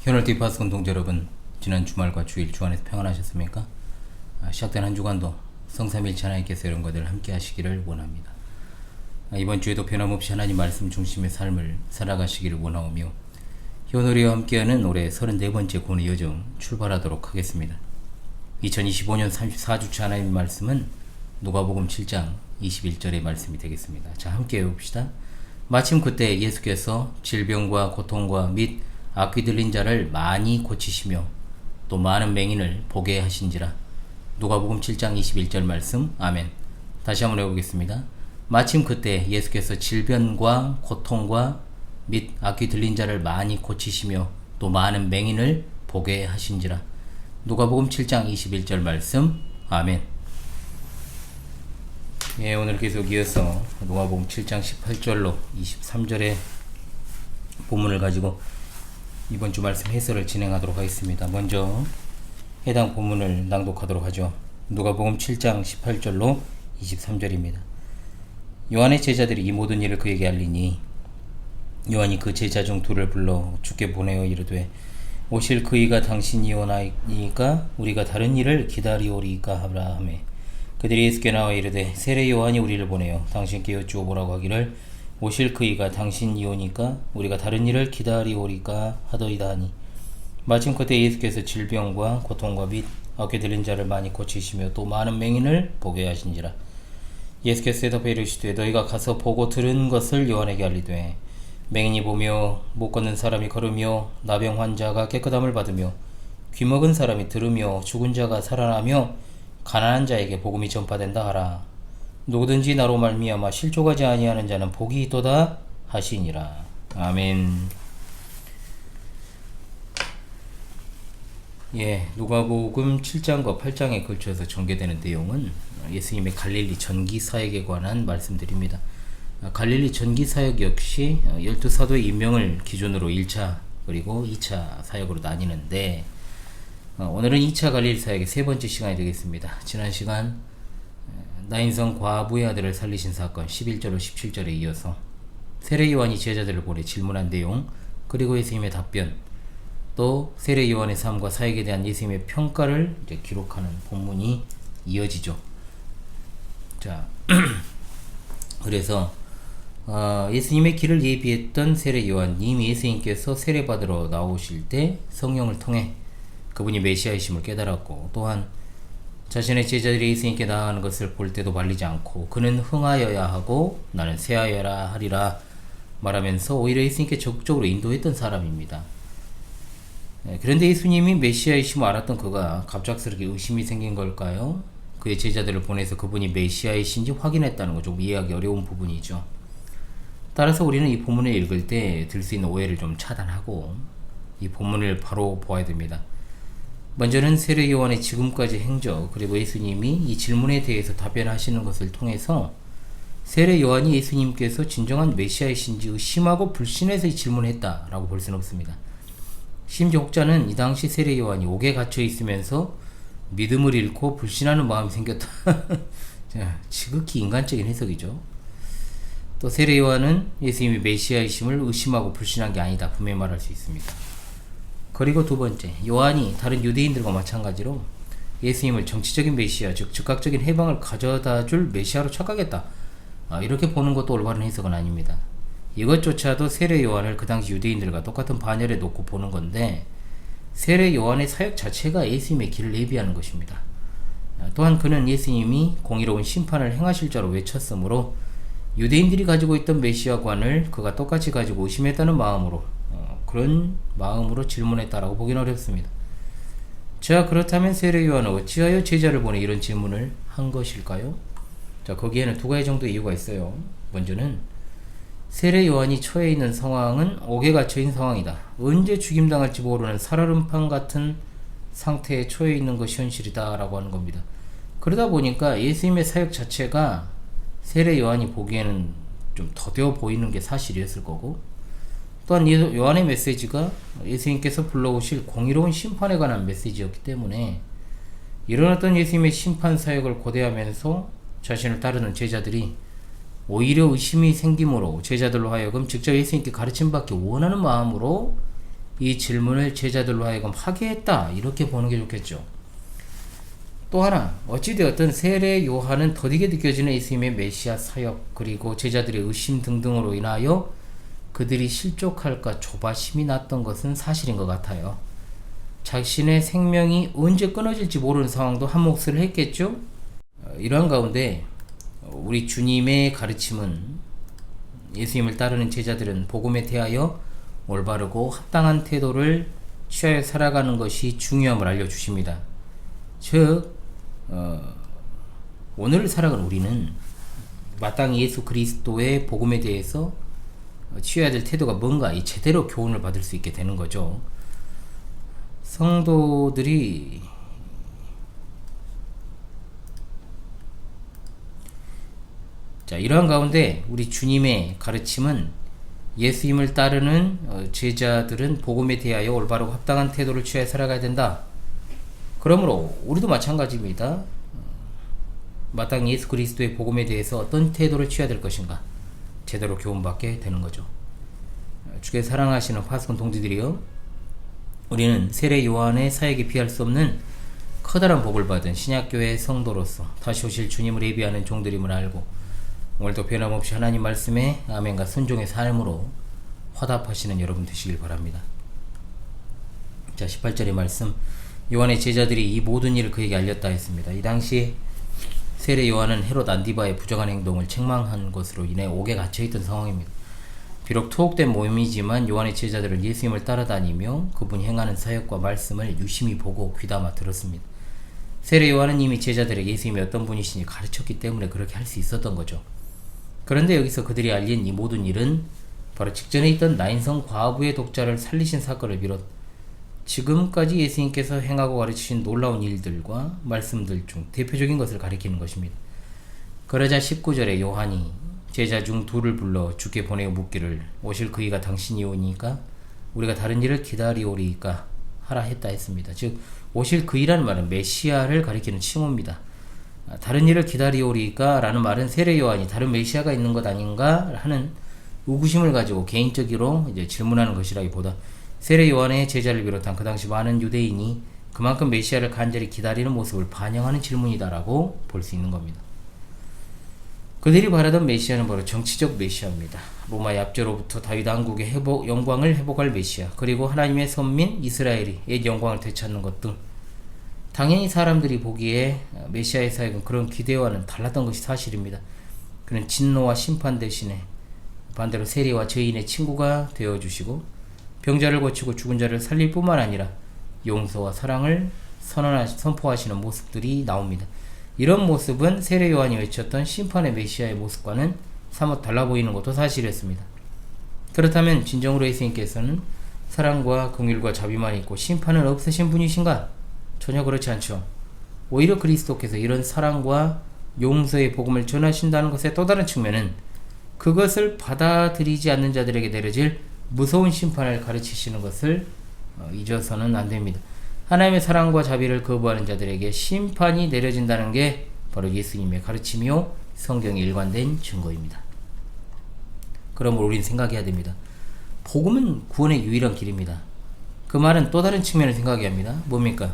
페널티 파스 운동자 여러분, 지난 주말과 주일 주안에서 평안하셨습니까? 시작된 한 주간도 성삼일체 하나님께서 이런 것들 함께 하시기를 원합니다. 이번 주에도 변함없이 하나님 말씀 중심의 삶을 살아가시기를 원하오며 효노리와 함께하는 올해 34번째 고뇌 여정 출발하도록 하겠습니다. 2025년 34주차 하나님의 말씀은 누가복음 7장 21절의 말씀이 되겠습니다. 자, 함께 해봅시다. 마침 그때 예수께서 질병과 고통과 및 악귀 들린 자를 많이 고치시며 또 많은 맹인을 보게 하신지라. 누가복음 7장 21절 말씀. 아멘. 다시 한번 해보겠습니다. 마침 그때 예수께서 질병과 고통과 및 악귀 들린 자를 많이 고치시며 또 많은 맹인을 보게 하신지라. 누가복음 7장 21절 말씀. 아멘. 예, 오늘 계속 이어서 누가복음 7장 18절로 23절의 본문을 가지고 이번 주 말씀 해설을 진행하도록 하겠습니다. 먼저 해당 본문을 낭독하도록 하죠. 누가복음 7장 18절로 23절입니다. 요한의 제자들이 이 모든 일을 그에게 알리니 요한이 그 제자 중 둘을 불러 주께 보내어 이르되 오실 그이가 당신이 오나이까 우리가 다른 일을 기다리오리까 하라 하매 그들이 예수께 나와 이르되 세례 요한이 우리를 보내어 당신께 여쭈어보라고 하기를 오실 그이가 당신이 오니까 우리가 다른 일을 기다리오리까 하더이다 하니 마침 그때 예수께서 질병과 고통과 및 악귀 들린 자를 많이 고치시며 또 많은 맹인을 보게 하신지라. 예수께서 대답하여 이르시되 너희가 가서 보고 들은 것을 요한에게 알리되 맹인이 보며 못 걷는 사람이 걸으며 나병 환자가 깨끗함을 받으며 귀먹은 사람이 들으며 죽은 자가 살아나며 가난한 자에게 복음이 전파된다 하라. 누구든지 나로 말미암아 실족하지 아니하는 자는 복이 있도다 하시니라. 아멘. 예, 누가복음 7장과 8장에 걸쳐서 전개되는 내용은 예수님의 갈릴리 전기 사역에 관한 말씀들입니다. 갈릴리 전기 사역 역시 12사도의 임명을 기준으로 1차 그리고 2차 사역으로 나뉘는데 오늘은 2차 갈릴리 사역의 세 번째 시간이 되겠습니다. 지난 시간 나인성 과부의 아들을 살리신 사건 11절로 17절에 이어서 세례 요한이 제자들을 보내 질문한 내용, 그리고 예수님의 답변, 또 세례 요한의 삶과 사역에 대한 예수님의 평가를 이제 기록하는 본문이 이어지죠. 자, 그래서 예수님의 길을 예비했던 세례 요한님, 예수님께서 세례받으러 나오실 때 성령을 통해 그분이 메시아이심을 깨달았고, 또한 자신의 제자들이 예수님께 나아가는 것을 볼 때도 말리지 않고 그는 흥하여야 하고 나는 쇠하여야 하리라 말하면서 오히려 예수님께 적극적으로 인도했던 사람입니다. 그런데 예수님이 메시아이심을 알았던 그가 갑작스럽게 의심이 생긴 걸까요? 그의 제자들을 보내서 그분이 메시아이신지 확인했다는 거 좀 이해하기 어려운 부분이죠. 따라서 우리는 이 본문을 읽을 때 들 수 있는 오해를 좀 차단하고 이 본문을 바로 보아야 됩니다. 먼저는 세례 요한의 지금까지 행적, 그리고 예수님이 이 질문에 대해서 답변하시는 것을 통해서 세례 요한이 예수님께서 진정한 메시아이신지 의심하고 불신해서 이 질문을 했다라고 볼 수는 없습니다. 심지어 혹자는 이 당시 세례 요한이 옥에 갇혀 있으면서 믿음을 잃고 불신하는 마음이 생겼다. 자, 지극히 인간적인 해석이죠. 또 세례 요한은 예수님이 메시아이심을 의심하고 불신한 게 아니다, 분명히 말할 수 있습니다. 그리고 두 번째, 요한이 다른 유대인들과 마찬가지로 예수님을 정치적인 메시아, 즉 즉각적인 해방을 가져다줄 메시아로 착각했다, 이렇게 보는 것도 올바른 해석은 아닙니다. 이것조차도 세례 요한을 그 당시 유대인들과 똑같은 반열에 놓고 보는 건데, 세례 요한의 사역 자체가 예수님의 길을 예비하는 것입니다. 또한 그는 예수님이 공의로운 심판을 행하실 자로 외쳤으므로 유대인들이 가지고 있던 메시아관을 그가 똑같이 가지고 의심했다는 마음으로, 그런 마음으로 질문했다라고 보기는 어렵습니다. 자, 그렇다면 세례 요한은 어찌하여 제자를 보내 이런 질문을 한 것일까요? 자, 거기에는 두 가지 정도의 이유가 있어요. 먼저는 세례 요한이 처해 있는 상황은 옥에 갇혀 있는 상황이다. 언제 죽임당할지 모르는 살얼음판 같은 상태에 처해 있는 것이 현실이다 라고 하는 겁니다. 그러다 보니까 예수님의 사역 자체가 세례 요한이 보기에는 좀 더뎌 보이는 게 사실이었을 거고, 또한 요한의 메시지가 예수님께서 불러오실 공의로운 심판에 관한 메시지였기 때문에 일어났던 예수님의 심판 사역을 고대하면서 자신을 따르는 제자들이 오히려 의심이 생김으로 제자들로 하여금 직접 예수님께 가르침받기 원하는 마음으로 이 질문을 제자들로 하여금 하게 했다, 이렇게 보는 게 좋겠죠. 또 하나, 어찌되었든 세례 요한은 더디게 느껴지는 예수님의 메시아 사역, 그리고 제자들의 의심 등등으로 인하여 그들이 실족할까 조바심이 났던 것은 사실인 것 같아요. 자신의 생명이 언제 끊어질지 모르는 상황도 한 몫을 했겠죠. 이러한 가운데 우리 주님의 가르침은, 예수님을 따르는 제자들은 복음에 대하여 올바르고 합당한 태도를 취하여 살아가는 것이 중요함을 알려주십니다. 즉 오늘 살아가는 우리는 마땅히 예수 그리스도의 복음에 대해서 취해야 될 태도가 뭔가 이 제대로 교훈을 받을 수 있게 되는 거죠. 성도들이 이러한 가운데 우리 주님의 가르침은, 예수님을 따르는 제자들은 복음에 대하여 올바르고 합당한 태도를 취해 살아가야 된다. 그러므로 우리도 마찬가지입니다. 마땅히 예수 그리스도의 복음에 대해서 어떤 태도를 취해야 될 것인가 제대로 교훈받게 되는 거죠. 주께 사랑하시는 파수꾼 동지들이여, 우리는 세례 요한의 사역에 피할 수 없는 커다란 복을 받은 신약교회의 성도로서 다시 오실 주님을 예비하는 종들임을 알고, 오늘도 변함없이 하나님 말씀에 아멘과 순종의 삶으로 화답하시는 여러분 되시길 바랍니다. 18절의 말씀, 요한의 제자들이 이 모든 일을 그에게 알렸다 했습니다. 이 당시 세례 요한은 헤롯 안디바의 부정한 행동을 책망한 것으로 인해 옥에 갇혀있던 상황입니다. 비록 투옥된 모임이지만 요한의 제자들은 예수님을 따라다니며 그분이 행하는 사역과 말씀을 유심히 보고 귀담아 들었습니다. 세례 요한은 이미 제자들에게 예수님이 어떤 분이시니 가르쳤기 때문에 그렇게 할 수 있었던 거죠. 그런데 여기서 그들이 알린 이 모든 일은 바로 직전에 있던 나인성 과부의 독자를 살리신 사건을 비롯 지금까지 예수님께서 행하고 가르치신 놀라운 일들과 말씀들 중 대표적인 것을 가리키는 것입니다. 그러자 19절에 요한이 제자 중 둘을 불러 주께 보내어 묻기를, 오실 그이가 당신이 오니까 우리가 다른 일을 기다리오리이까 하라 했다 했습니다. 즉 오실 그이라는 말은 메시아를 가리키는 칭호입니다. 다른 일을 기다리오리이까 라는 말은 세례 요한이 다른 메시아가 있는 것 아닌가 하는 의구심을 가지고 개인적으로 질문하는 것이라기보다, 세례 요한의 제자를 비롯한 그 당시 많은 유대인이 그만큼 메시아를 간절히 기다리는 모습을 반영하는 질문이다라고 볼 수 있는 겁니다. 그들이 바라던 메시아는 바로 정치적 메시아입니다. 로마의 압제로부터 다윗 왕국의 영광을 회복할 메시아, 그리고 하나님의 선민 이스라엘이 옛 영광을 되찾는 것 등, 당연히 사람들이 보기에 메시아의 사역은 그런 기대와는 달랐던 것이 사실입니다. 그는 진노와 심판 대신에 반대로 세리와 죄인의 친구가 되어주시고 병자를 고치고 죽은 자를 살릴 뿐만 아니라 용서와 사랑을 선포하시는 모습들이 나옵니다. 이런 모습은 세례 요한이 외쳤던 심판의 메시아의 모습과는 사뭇 달라 보이는 것도 사실이었습니다. 그렇다면 진정으로 예수님께서는 사랑과 긍휼과 자비만 있고 심판은 없으신 분이신가? 전혀 그렇지 않죠. 오히려 그리스도께서 이런 사랑과 용서의 복음을 전하신다는 것의 또 다른 측면은 그것을 받아들이지 않는 자들에게 내려질 무서운 심판을 가르치시는 것을 잊어서는 안 됩니다. 하나님의 사랑과 자비를 거부하는 자들에게 심판이 내려진다는 게 바로 예수님의 가르침이요 성경에 일관된 증거입니다. 그러므로 우리는 생각해야 됩니다. 복음은 구원의 유일한 길입니다. 그 말은 또 다른 측면을 생각해야 합니다. 뭡니까?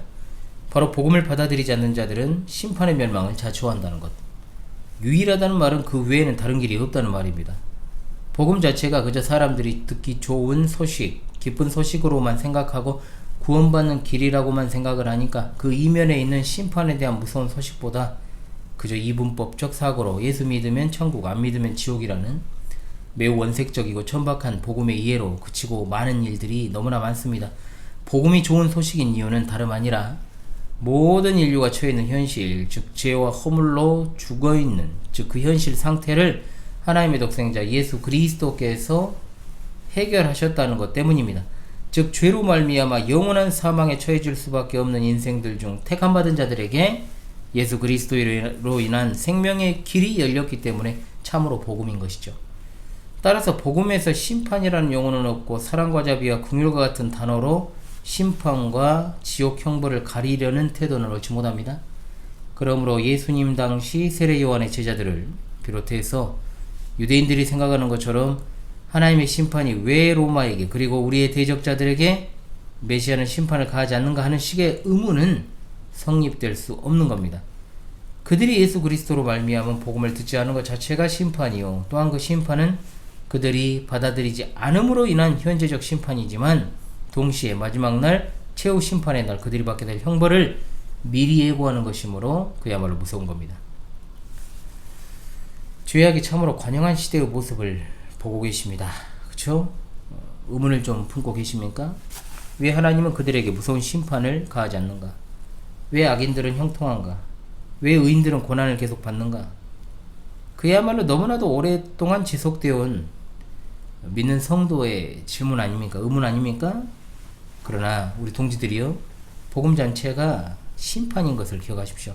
바로 복음을 받아들이지 않는 자들은 심판의 멸망을 자초한다는 것. 유일하다는 말은 그 외에는 다른 길이 없다는 말입니다. 복음 자체가 그저 사람들이 듣기 좋은 소식, 기쁜 소식으로만 생각하고 구원받는 길이라고만 생각을 하니까 그 이면에 있는 심판에 대한 무서운 소식보다 그저 이분법적 사고로 예수 믿으면 천국, 안 믿으면 지옥이라는 매우 원색적이고 천박한 복음의 이해로 그치고 많은 일들이 너무나 많습니다. 복음이 좋은 소식인 이유는 다름 아니라 모든 인류가 처해 있는 현실, 즉 죄와 허물로 죽어있는, 즉 그 현실 상태를 하나님의 독생자 예수 그리스도께서 해결하셨다는 것 때문입니다. 즉 죄로 말미암아 영원한 사망에 처해질 수밖에 없는 인생들 중 택함받은 자들에게 예수 그리스도로 인한 생명의 길이 열렸기 때문에 참으로 복음인 것이죠. 따라서 복음에서 심판이라는 용어는 없고 사랑과 자비와 긍휼과 같은 단어로 심판과 지옥 형벌을 가리려는 태도는 옳지 못합니다. 그러므로 예수님 당시 세례 요한의 제자들을 비롯해서 유대인들이 생각하는 것처럼 하나님의 심판이 왜 로마에게 그리고 우리의 대적자들에게 메시아는 심판을 가하지 않는가 하는 식의 의문은 성립될 수 없는 겁니다. 그들이 예수 그리스도로 말미암은 복음을 듣지 않은 것 자체가 심판이요, 또한 그 심판은 그들이 받아들이지 않음으로 인한 현재적 심판이지만 동시에 마지막 날 최후 심판의 날 그들이 받게 될 형벌을 미리 예고하는 것이므로 그야말로 무서운 겁니다. 죄악이 참으로 관영한 시대의 모습을 보고 계십니다. 그렇죠? 의문을 좀 품고 계십니까? 왜 하나님은 그들에게 무서운 심판을 가하지 않는가? 왜 악인들은 형통한가? 왜 의인들은 고난을 계속 받는가? 그야말로 너무나도 오랫동안 지속되어 온 믿는 성도의 질문 아닙니까? 의문 아닙니까? 그러나 우리 동지들이요, 복음 자체가 심판인 것을 기억하십시오.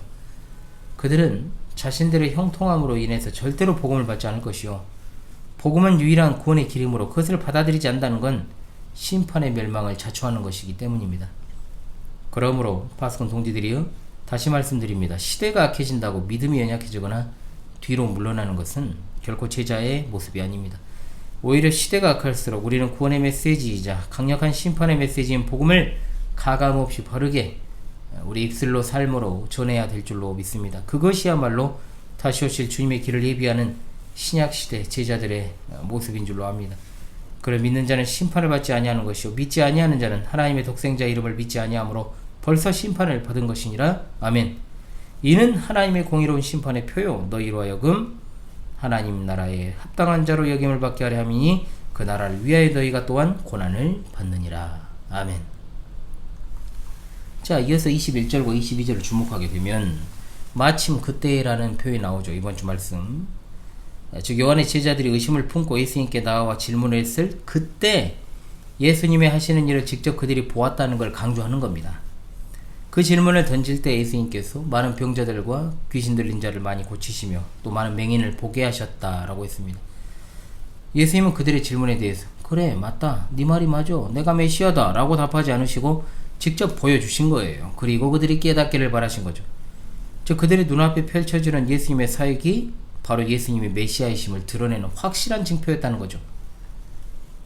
그들은 자신들의 형통함으로 인해서 절대로 복음을 받지 않을 것이요, 복음은 유일한 구원의 길이므로 그것을 받아들이지 않는다는 건 심판의 멸망을 자초하는 것이기 때문입니다. 그러므로 파수꾼 동지들이요, 다시 말씀드립니다. 시대가 악해진다고 믿음이 연약해지거나 뒤로 물러나는 것은 결코 제자의 모습이 아닙니다. 오히려 시대가 악할수록 우리는 구원의 메시지이자 강력한 심판의 메시지인 복음을 가감없이 바르게 우리 입술로 삶으로 전해야 될 줄로 믿습니다. 그것이야말로 다시 오실 주님의 길을 예비하는 신약시대 제자들의 모습인 줄로 압니다. 그를 믿는 자는 심판을 받지 아니하는 것이요, 믿지 아니하는 자는 하나님의 독생자 이름을 믿지 아니하므로 벌써 심판을 받은 것이니라. 아멘. 이는 하나님의 공의로운 심판의 표요, 너희로 하여금 하나님 나라에 합당한 자로 여김을 받게 하려 함이니 그 나라를 위하여 너희가 또한 고난을 받느니라. 아멘. 자, 이어서 21절과 22절을 주목하게 되면 마침 그때라는 표현이 나오죠. 이번 주 말씀. 즉 요한의 제자들이 의심을 품고 예수님께 나와 질문을 했을 그때 예수님의 하시는 일을 직접 그들이 보았다는 걸 강조하는 겁니다. 그 질문을 던질 때 예수님께서 많은 병자들과 귀신 들린 자를 많이 고치시며 또 많은 맹인을 보게 하셨다라고 했습니다. 예수님은 그들의 질문에 대해서 그래, 맞다, 네 말이 맞아, 내가 메시아다 라고 답하지 않으시고 직접 보여주신 거예요. 그리고 그들이 깨닫기를 바라신 거죠. 즉 그들의 눈앞에 펼쳐지는 예수님의 사역이 바로 예수님의 메시아이심을 드러내는 확실한 증표였다는 거죠.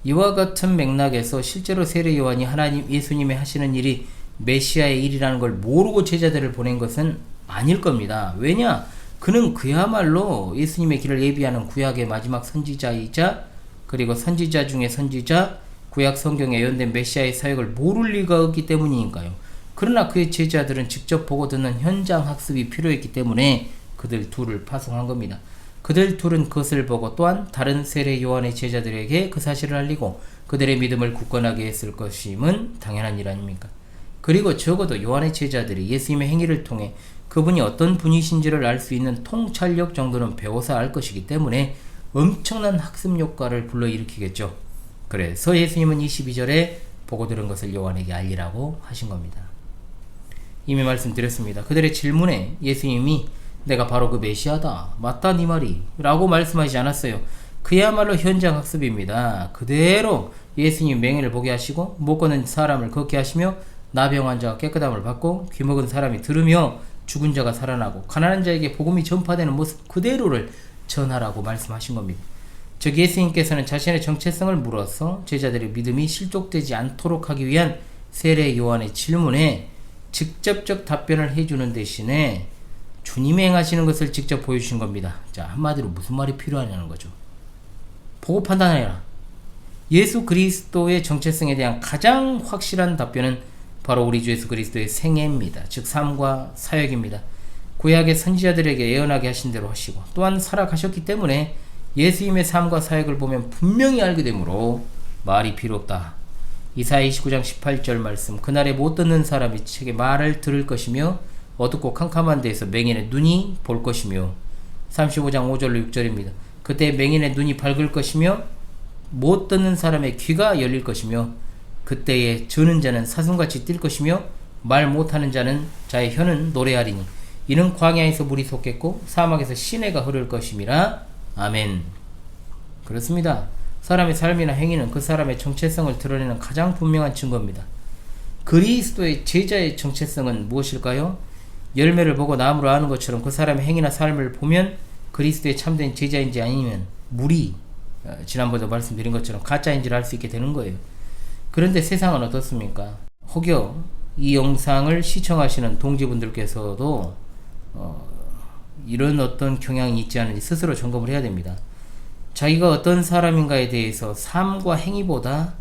이와 같은 맥락에서 실제로 세례 요한이 하나님 예수님의 하시는 일이 메시아의 일이라는 걸 모르고 제자들을 보낸 것은 아닐 겁니다. 왜냐? 그는 그야말로 예수님의 길을 예비하는 구약의 마지막 선지자이자 그리고 선지자 중에 선지자, 구약 성경에 예언된 메시아의 사역을 모를 리가 없기 때문이니까요. 그러나 그의 제자들은 직접 보고 듣는 현장 학습이 필요했기 때문에 그들 둘을 파송한 겁니다. 그들 둘은 그것을 보고 또한 다른 세례 요한의 제자들에게 그 사실을 알리고 그들의 믿음을 굳건하게 했을 것임은 당연한 일 아닙니까? 그리고 적어도 요한의 제자들이 예수님의 행위를 통해 그분이 어떤 분이신지를 알 수 있는 통찰력 정도는 배워서 알 것이기 때문에 엄청난 학습 효과를 불러일으키겠죠. 그래서 예수님은 22절에 보고 들은 것을 요한에게 알리라고 하신 겁니다. 이미 말씀드렸습니다. 그들의 질문에 예수님이 내가 바로 그 메시아다, 맞다 네 말이 라고 말씀하지 않았어요. 그야말로 현장 학습입니다. 그대로 예수님 맹인을 보게 하시고 못 걷는 사람을 걷게 하시며 나병 환자가 깨끗함을 받고 귀먹은 사람이 들으며 죽은 자가 살아나고 가난한 자에게 복음이 전파되는 모습 그대로를 전하라고 말씀하신 겁니다. 즉 예수님께서는 자신의 정체성을 물어서 제자들의 믿음이 실족되지 않도록 하기 위한 세례 요한의 질문에 직접적 답변을 해주는 대신에 주님이 행하시는 것을 직접 보여주신 겁니다. 자, 한마디로 무슨 말이 필요하냐는 거죠. 보고 판단해라. 예수 그리스도의 정체성에 대한 가장 확실한 답변은 바로 우리 주 예수 그리스도의 생애입니다. 즉 삶과 사역입니다. 구약의 선지자들에게 예언하게 하신 대로 하시고 또한 살아가셨기 때문에 예수님의 삶과 사역을 보면 분명히 알게 되므로 말이 필요 없다. 이사야 29장 18절 말씀, 그날에 못 듣는 사람이 책에 말을 들을 것이며 어둡고 캄캄한 데에서 맹인의 눈이 볼 것이며 35장 5절로 6절입니다. 그때 맹인의 눈이 밝을 것이며 못 듣는 사람의 귀가 열릴 것이며 그때에 저는 자는 사슴같이 뛸 것이며 말 못하는 자의 혀는 노래하리니 이는 광야에서 물이 솟겠고 사막에서 시내가 흐를 것임이라. 아멘. 그렇습니다. 사람의 삶이나 행위는 그 사람의 정체성을 드러내는 가장 분명한 증거입니다. 그리스도의 제자의 정체성은 무엇일까요? 열매를 보고 나무로 아는 것처럼 그 사람의 행위나 삶을 보면 그리스도의 참된 제자인지 아니면 물이 지난번에도 말씀드린 것처럼 가짜인지를 알 수 있게 되는 거예요. 그런데 세상은 어떻습니까? 혹여 이 영상을 시청하시는 동지분들께서도 이런 어떤 경향이 있지 않은지 스스로 점검을 해야 됩니다. 자기가 어떤 사람인가에 대해서 삶과 행위보다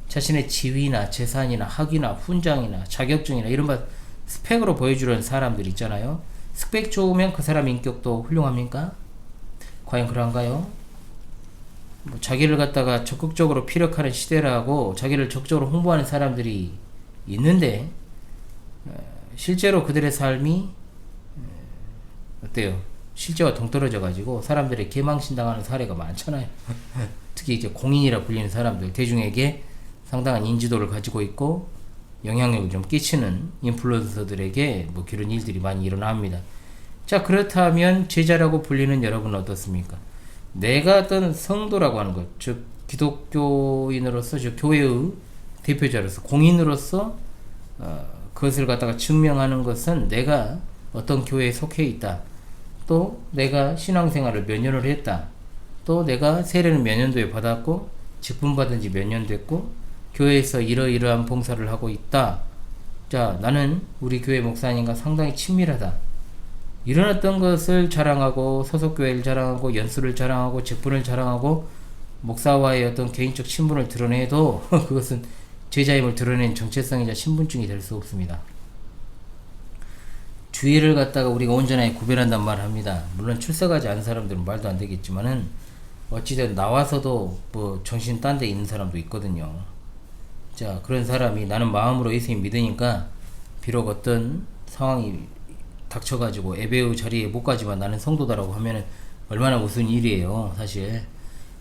자신의 지위나 재산이나 학위나 훈장이나 자격증이나 이런 바 스펙으로 보여주려는 사람들 있잖아요. 스펙 좋으면 그 사람 인격도 훌륭합니까? 과연 그런가요? 뭐 자기를 갖다가 적극적으로 피력하는 시대라고 자기를 적극적으로 홍보하는 사람들이 있는데 실제로 그들의 삶이 어때요? 실제와 동떨어져 가지고 사람들의 개망신당하는 사례가 많잖아요. 특히 이제 공인이라 불리는 사람들, 대중에게 상당한 인지도를 가지고 있고 영향력을 좀 끼치는 인플루언서들에게 뭐 그런 일들이 많이 일어납니다. 자, 그렇다면 제자라고 불리는 여러분은 어떻습니까? 내가 어떤 성도라고 하는 것, 즉 기독교인으로서, 즉 교회의 대표자로서, 공인으로서 그것을 갖다가 증명하는 것은 내가 어떤 교회에 속해 있다, 또 내가 신앙생활을 몇 년을 했다, 또 내가 세례는 몇 년도에 받았고 직분 받은 지 몇 년 됐고 교회에서 이러이러한 봉사를 하고 있다. 자, 나는 우리 교회 목사님과 상당히 친밀하다. 이런 어떤 것을 자랑하고 소속교회를 자랑하고 연수를 자랑하고 직분을 자랑하고 목사와의 어떤 개인적 친분을 드러내도 그것은 제자임을 드러낸 정체성이자 신분증이 될 수 없습니다. 주의를 갖다가 우리가 온전하게 구별한단 말을 합니다. 물론 출석하지 않은 사람들은 말도 안 되겠지만은 어찌든 나와서도 뭐 정신 딴 데 있는 사람도 있거든요. 자, 그런 사람이 나는 마음으로 예수님 믿으니까 비록 어떤 상황이 닥쳐가지고 예배의 자리에 못 가지만 나는 성도다라고 하면은 얼마나 무슨 일이에요. 사실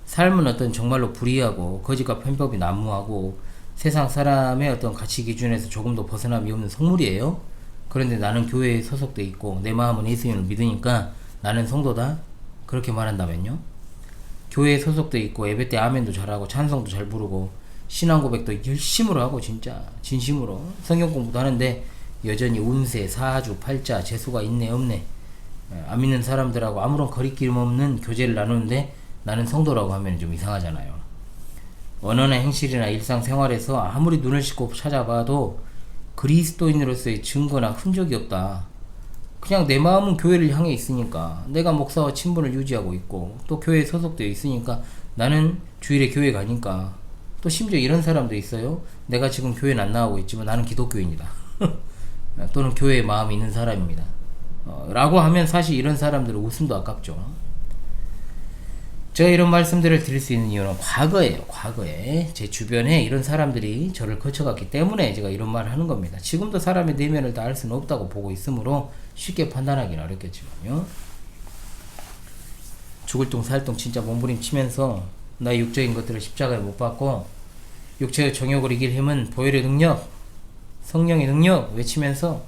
삶은 어떤 정말로 불의하고 거짓과 편법이 난무하고 세상 사람의 어떤 가치 기준에서 조금도 벗어남이 없는 성물이에요. 그런데 나는 교회에 소속돼 있고 내 마음은 예수님을 믿으니까 나는 성도다, 그렇게 말한다면요, 교회에 소속돼 있고 예배 때 아멘도 잘하고 찬송도 잘 부르고 신앙 고백도 열심으로 하고 진짜 진심으로 성경 공부도 하는데 여전히 운세, 사주, 팔자, 재수가 있네 없네 안 믿는 사람들하고 아무런 거리낌 없는 교제를 나누는데 나는 성도라고 하면 좀 이상하잖아요. 언어나 행실이나 일상생활에서 아무리 눈을 씻고 찾아봐도 그리스도인으로서의 증거나 흔적이 없다. 그냥 내 마음은 교회를 향해 있으니까, 내가 목사와 친분을 유지하고 있고 또 교회에 소속되어 있으니까, 나는 주일에 교회 가니까, 또 심지어 이런 사람도 있어요. 내가 지금 교회는 안 나가고 있지만 나는 기독교인이다. 또는 교회에 마음이 있는 사람입니다. 라고 하면 사실 이런 사람들은 웃음도 아깝죠. 제가 이런 말씀들을 드릴 수 있는 이유는 과거에요. 과거에 제 주변에 이런 사람들이 저를 거쳐갔기 때문에 제가 이런 말을 하는 겁니다. 지금도 사람의 내면을 다 알 수는 없다고 보고 있으므로 쉽게 판단하기는 어렵겠지만요. 죽을 똥 살 똥 진짜 몸부림치면서 나의 육적인 것들을 십자가에 못 박고 육체의 정욕을 이길 힘은 보혈의 능력, 성령의 능력 외치면서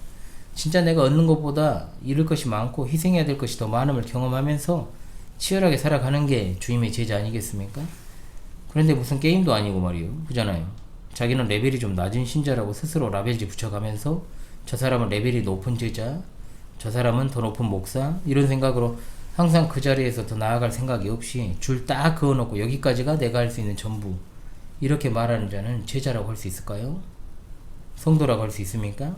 진짜 내가 얻는 것보다 잃을 것이 많고 희생해야 될 것이 더 많음을 경험하면서 치열하게 살아가는 게 주님의 제자 아니겠습니까? 그런데 무슨 게임도 아니고 말이요. 그잖아요. 자기는 레벨이 좀 낮은 신자라고 스스로 라벨지 붙여가면서 저 사람은 레벨이 높은 제자, 저 사람은 더 높은 목사, 이런 생각으로 항상 그 자리에서 더 나아갈 생각이 없이 줄 딱 그어놓고 여기까지가 내가 할 수 있는 전부, 이렇게 말하는 자는 제자라고 할 수 있을까요? 성도라고 할 수 있습니까?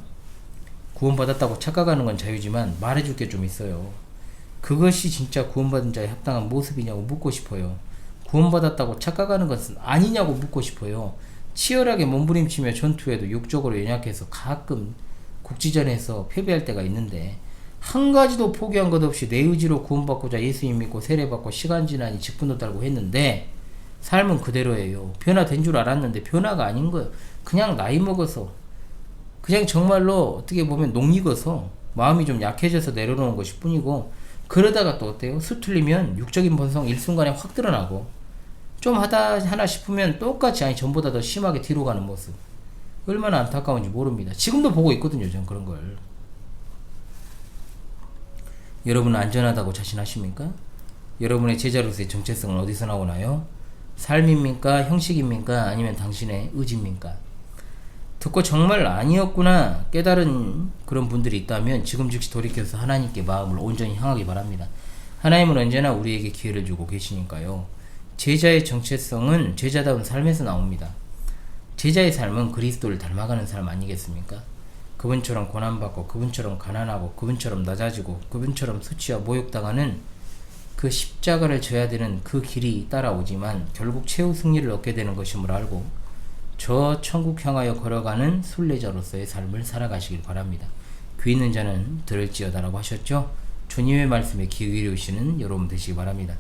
구원받았다고 착각하는 건 자유지만 말해줄 게 좀 있어요. 그것이 진짜 구원받은 자의 합당한 모습이냐고 묻고 싶어요. 구원받았다고 착각하는 것은 아니냐고 묻고 싶어요. 치열하게 몸부림치며 전투에도 육적으로 연약해서 가끔 국지전에서 패배할 때가 있는데 한 가지도 포기한 것 없이 내 의지로 구원받고자 예수님 믿고 세례받고 시간 지나니 직분도 달고 했는데 삶은 그대로예요. 변화된 줄 알았는데 변화가 아닌 거예요. 그냥 나이 먹어서, 그냥 정말로 어떻게 보면 녹익어서 마음이 좀 약해져서 내려놓은 것일 뿐이고, 그러다가 또 어때요? 수틀리면 육적인 본성 일순간에 확 드러나고 좀 하나 싶으면 똑같이, 아니 전보다 더 심하게 뒤로 가는 모습, 얼마나 안타까운지 모릅니다. 지금도 보고 있거든요, 전 그런 걸. 여러분은 안전하다고 자신하십니까? 여러분의 제자로서의 정체성은 어디서 나오나요? 삶입니까? 형식입니까? 아니면 당신의 의지입니까? 듣고 정말 아니었구나 깨달은 그런 분들이 있다면 지금 즉시 돌이켜서 하나님께 마음을 온전히 향하기 바랍니다. 하나님은 언제나 우리에게 기회를 주고 계시니까요. 제자의 정체성은 제자다운 삶에서 나옵니다. 제자의 삶은 그리스도를 닮아가는 삶 아니겠습니까? 그분처럼 고난받고 그분처럼 가난하고 그분처럼 낮아지고 그분처럼 수치와 모욕당하는 그 십자가를 져야 되는 그 길이 따라오지만 결국 최후 승리를 얻게 되는 것임을 알고 저 천국 향하여 걸어가는 순례자로서의 삶을 살아가시길 바랍니다. 귀 있는 자는 들을지어다라고 하셨죠? 주님의 말씀에 귀 기울이시는 여러분 되시기 바랍니다.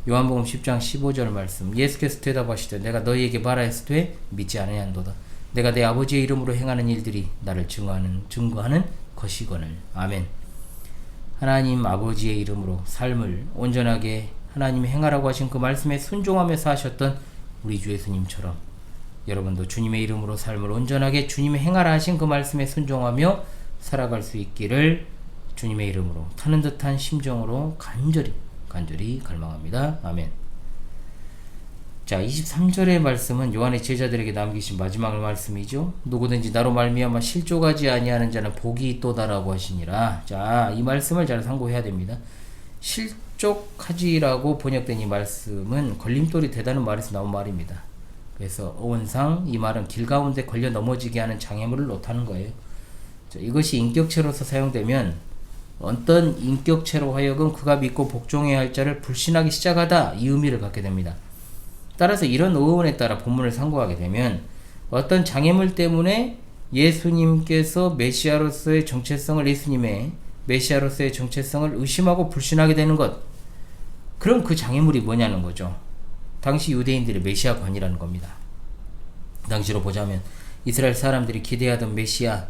요한복음 10장 15절 말씀, 예수께서 대답하시되 내가 너희에게 말하였으되 믿지 아니한도다. 내가 내 아버지의 이름으로 행하는 일들이 나를 증거하는 것이거늘. 아멘. 하나님 아버지의 이름으로 삶을 온전하게 하나님이 행하라고 하신 그 말씀에 순종하며 사셨던 우리 주 예수님처럼 여러분도 주님의 이름으로 삶을 온전하게 주님이 행하라 하신 그 말씀에 순종하며 살아갈 수 있기를 주님의 이름으로 타는 듯한 심정으로 간절히 갈망합니다. 아멘. 자, 23절의 말씀은 요한의 제자들에게 남기신 마지막 말씀이죠. 누구든지 나로 말미암아 실족하지 아니하는 자는 복이 있도다라고 하시니라. 자, 이 말씀을 잘 상고해야 됩니다. 실족하지라고 번역된 이 말씀은 걸림돌이 되다는 말에서 나온 말입니다. 그래서 어원상 이 말은 길 가운데 걸려 넘어지게 하는 장애물을 놓다는 거예요. 자, 이것이 인격체로서 사용되면 어떤 인격체로 하여금 그가 믿고 복종해야 할 자를 불신하기 시작하다, 이 의미를 갖게 됩니다. 따라서 이런 어원에 따라 본문을 상고하게 되면 어떤 장애물 때문에 예수님께서 메시아로서의 정체성을, 예수님의 메시아로서의 정체성을 의심하고 불신하게 되는 것, 그럼 그 장애물이 뭐냐는 거죠. 당시 유대인들의 메시아관이라는 겁니다. 당시로 보자면 이스라엘 사람들이 기대하던 메시아,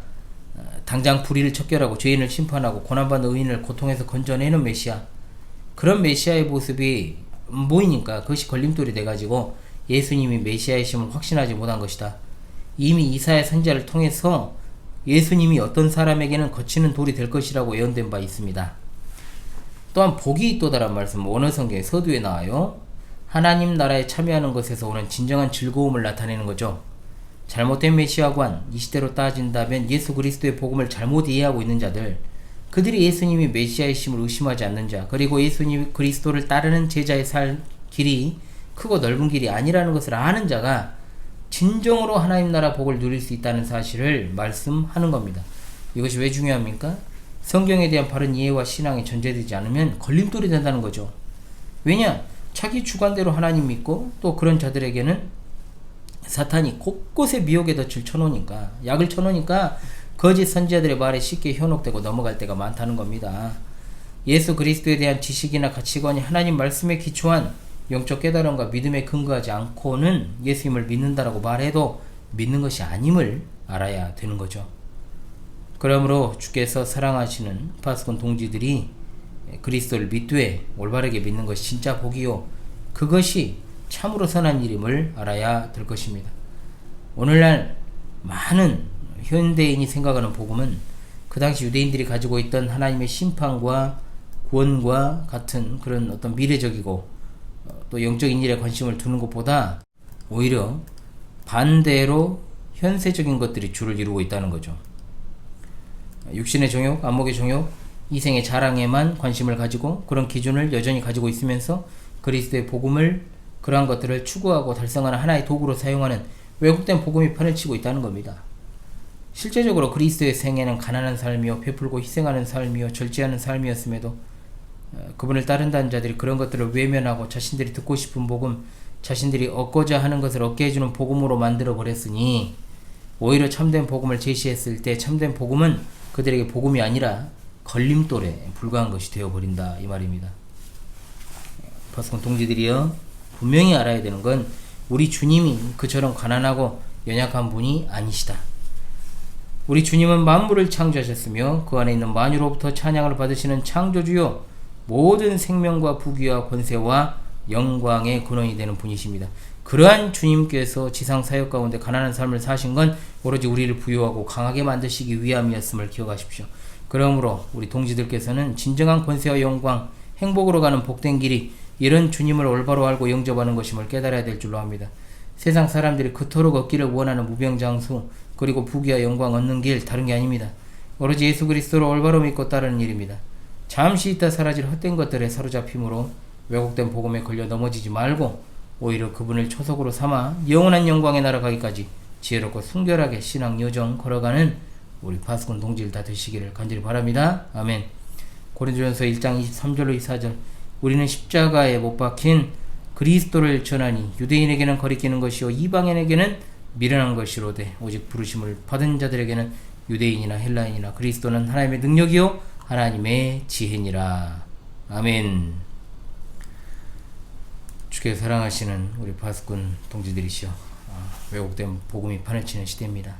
당장 불의를 척결하고 죄인을 심판하고 고난받는 의인을 고통에서 건져내는 메시아, 그런 메시아의 모습이 보이니까 그것이 걸림돌이 돼가지고 예수님이 메시아이심을 확신하지 못한 것이다. 이미 이사야 선지자를 통해서 예수님이 어떤 사람에게는 거치는 돌이 될 것이라고 예언된 바 있습니다. 또한 복이 있도다란 말씀은 원어성경의 서두에 나와요. 하나님 나라에 참여하는 것에서 오는 진정한 즐거움을 나타내는 거죠. 잘못된 메시아관, 이 시대로 따진다면 예수 그리스도의 복음을 잘못 이해하고 있는 자들, 그들이 예수님이 메시아이심을 의심하지 않는 자, 그리고 예수님 그리스도를 따르는 제자의 살 길이 크고 넓은 길이 아니라는 것을 아는 자가 진정으로 하나님 나라 복을 누릴 수 있다는 사실을 말씀하는 겁니다. 이것이 왜 중요합니까? 성경에 대한 바른 이해와 신앙이 전제되지 않으면 걸림돌이 된다는 거죠. 왜냐? 자기 주관대로 하나님 믿고 또 그런 자들에게는 사탄이 곳곳에 미혹의 덫을 쳐놓으니까, 약을 쳐놓으니까 거짓 선지자들의 말에 쉽게 현혹되고 넘어갈 때가 많다는 겁니다. 예수 그리스도에 대한 지식이나 가치관이 하나님 말씀에 기초한 영적 깨달음과 믿음에 근거하지 않고는 예수님을 믿는다라고 말해도 믿는 것이 아님을 알아야 되는 거죠. 그러므로 주께서 사랑하시는 파수꾼 동지들이 그리스도를 믿되 올바르게 믿는 것이 진짜 복이요, 그것이 참으로 선한 일임을 알아야 될 것입니다. 오늘날 많은 현대인이 생각하는 복음은 그 당시 유대인들이 가지고 있던 하나님의 심판과 구원과 같은 그런 어떤 미래적이고 또 영적인 일에 관심을 두는 것보다 오히려 반대로 현세적인 것들이 주를 이루고 있다는 거죠. 육신의 정욕, 안목의 정욕, 이생의 자랑에만 관심을 가지고 그런 기준을 여전히 가지고 있으면서 그리스도의 복음을, 그러한 것들을 추구하고 달성하는 하나의 도구로 사용하는 왜곡된 복음이 판을 치고 있다는 겁니다. 실제적으로 그리스도의 생애는 가난한 삶이요, 베풀고 희생하는 삶이요, 절제하는 삶이었음에도 그분을 따른다는 자들이 그런 것들을 외면하고 자신들이 듣고 싶은 복음, 자신들이 얻고자 하는 것을 얻게 해주는 복음으로 만들어 버렸으니 오히려 참된 복음을 제시했을 때 참된 복음은 그들에게 복음이 아니라 걸림돌에 불과한 것이 되어버린다, 이 말입니다. 파수꾼 동지들이여, 분명히 알아야 되는 건 우리 주님이 그처럼 가난하고 연약한 분이 아니시다. 우리 주님은 만물을 창조하셨으며 그 안에 있는 만유로부터 찬양을 받으시는 창조주요, 모든 생명과 부귀와 권세와 영광의 근원이 되는 분이십니다. 그러한 주님께서 지상 사역 가운데 가난한 삶을 사신 건 오로지 우리를 부유하고 강하게 만드시기 위함이었음을 기억하십시오. 그러므로 우리 동지들께서는 진정한 권세와 영광, 행복으로 가는 복된 길이 이런 주님을 올바로 알고 영접하는 것임을 깨달아야 될 줄로 압니다. 세상 사람들이 그토록 얻기를 원하는 무병장수, 그리고 부귀와 영광 얻는 길 다른 게 아닙니다. 오로지 예수 그리스도를 올바로 믿고 따르는 일입니다. 잠시 있다 사라질 헛된 것들에 사로잡힘으로 왜곡된 복음에 걸려 넘어지지 말고 오히려 그분을 초석으로 삼아 영원한 영광에 날아가기까지 지혜롭고 순결하게 신앙 여정 걸어가는 우리 파수꾼 동지들 다 되시기를 간절히 바랍니다. 아멘. 고린도전서 1장 23절로 24절 우리는 십자가에 못 박힌 그리스도를 전하니 유대인에게는 거리끼는 것이요 이방인에게는 미련한 것이로되 오직 부르심을 받은 자들에게는 유대인이나 헬라인이나 그리스도는 하나님의 능력이요 하나님의 지혜니라. 아멘. 주께서 사랑하시는 우리 파수꾼 동지들이시여, 왜곡된 복음이 판을 치는 시대입니다.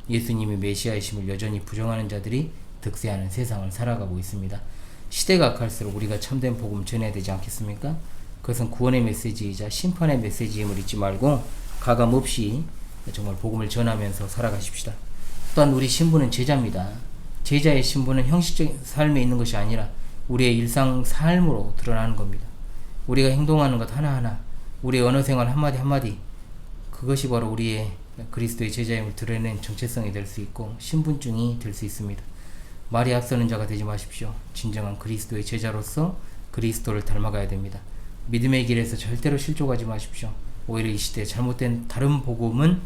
예수님이 메시아이심을 여전히 부정하는 자들이 득세하는 세상을 살아가고 있습니다. 시대가 갈수록 우리가 참된 복음 전해야 되지 않겠습니까? 그것은 구원의 메시지이자 심판의 메시지임을 잊지 말고 가감없이 정말 복음을 전하면서 살아가십시다. 또한 우리 신분은 제자입니다. 제자의 신분은 형식적인 삶에 있는 것이 아니라 우리의 일상 삶으로 드러나는 겁니다. 우리가 행동하는 것 하나하나, 우리의 언어 생활 한마디 한마디, 그것이 바로 우리의 그리스도의 제자임을 드러내는 정체성이 될 수 있고 신분증이 될 수 있습니다. 말이 앞서는 자가 되지 마십시오. 진정한 그리스도의 제자로서 그리스도를 닮아가야 됩니다. 믿음의 길에서 절대로 실족하지 마십시오. 오히려 이 시대에 잘못된 다른 복음은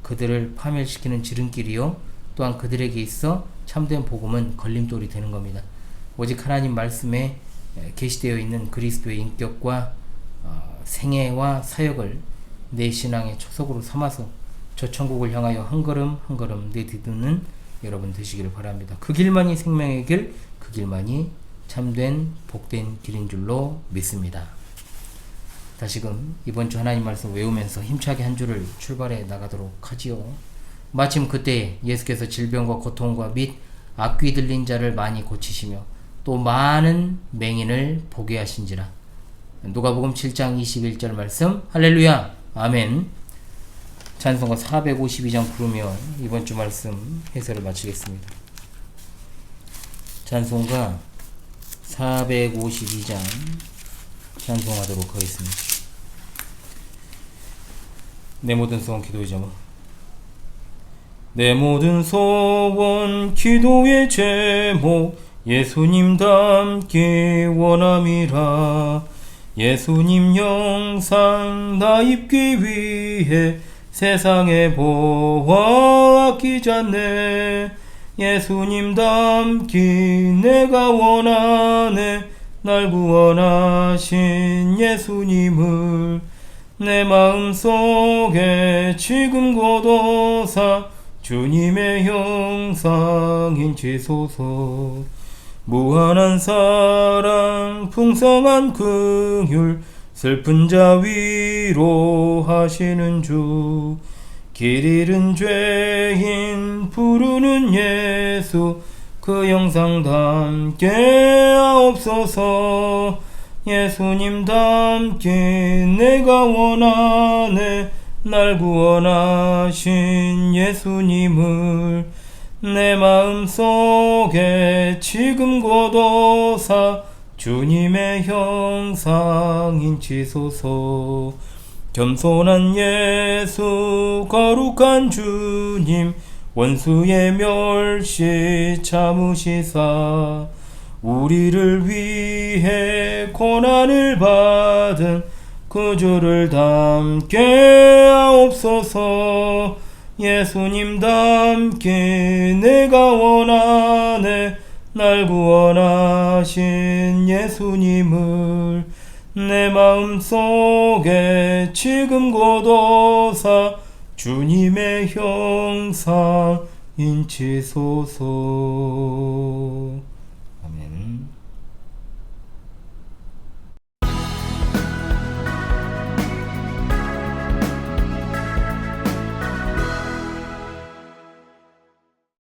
그들을 파멸시키는 지름길이요 또한 그들에게 있어 참된 복음은 걸림돌이 되는 겁니다. 오직 하나님 말씀에 계시되어 있는 그리스도의 인격과 생애와 사역을 내 신앙의 초석으로 삼아서 저 천국을 향하여 한 걸음 한 걸음 내디디는 여러분 되시기를 바랍니다. 그 길만이 생명의 길, 그 길만이 참된 복된 길인 줄로 믿습니다. 다시금 이번 주 하나님 말씀 외우면서 힘차게 한 주를 출발해 나가도록 하지요. 마침 그때 예수께서 질병과 고통과 및 악귀 들린 자를 많이 고치시며 또 많은 맹인을 보게 하신지라. 누가복음 7장 21절 말씀. 할렐루야 아멘. 찬송가 452장 부르며 이번 주 말씀 해설을 마치겠습니다. 찬송가 452장 찬송하도록 하겠습니다. 내 모든 소원 기도의 제목. 내 모든 소원 기도의 제목 예수님 닮기 원함이라. 예수님 영상 나 입기 위해 세상에 보아 아끼지 않네. 예수님 닮기 내가 원하네. 날 구원하신 예수님을 내 마음속에 지금 고도사 주님의 형상 인치소서. 무한한 사랑 풍성한 긍휼 슬픈 자 위로하시는 주. 길 잃은 죄인 부르는 예수 그 영상 담게 하옵소서. 예수님 닮기 내가 원하네. 날 구원하신 예수님을 내 마음속에 지금 고도사 주님의 형상 인치소서. 겸손한 예수 거룩한 주님 원수의 멸시 참으시사 우리를 위해 고난을 받은 그 주를 닮게 하옵소서. 예수님 닮기 내가 원하네. 날 구원하신 예수님을 내 마음속에 지금 고도사 주님의 형상 인치소서.